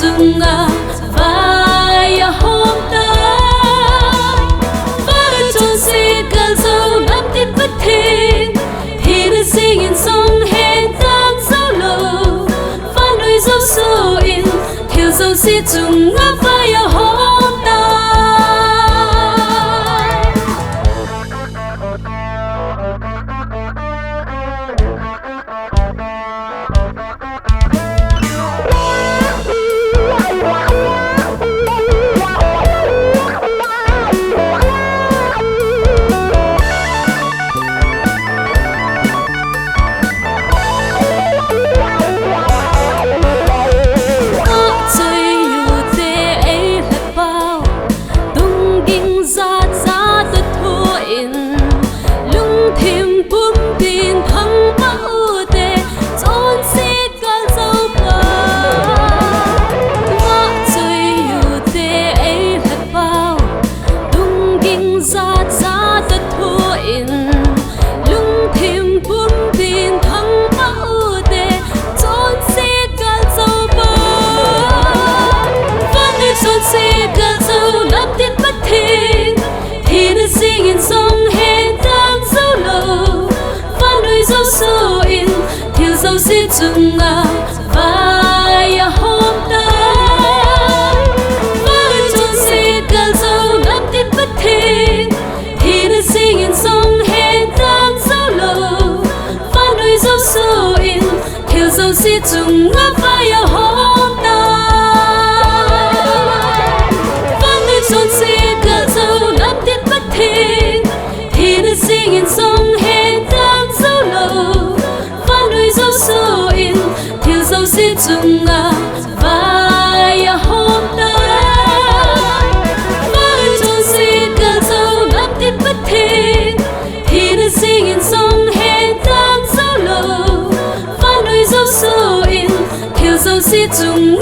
Chung à vai hôm ta và chôn si cần dâu nắm tiết bất thiên thì nó sinh in sông hẹn tăng dấu lầu và nuôi dấu sâu in thiêu dấu si chung ngắm vai hôm ta. Dấu si chung à vai hôm ta và chôn si cần dấu nắm tiết bất thiên thì nó sinh in sông hẹn tăng dấu lầu và nuôi dấu sâu in thiêu dấu si chung ngắm vai hôm ta và người chôn si cần dấu nắm tiết bất thiên thì nó sinh in sông hẹn tăng dấu lầu dấu sâu in thiêu dấu si chung à vai hôm ta và chôn si cần dấu nắm tiết bất thiên thì nó sinh in sông hẹn tăng dấu lầu và nuôi dấu sâu in thiêu dấu si chung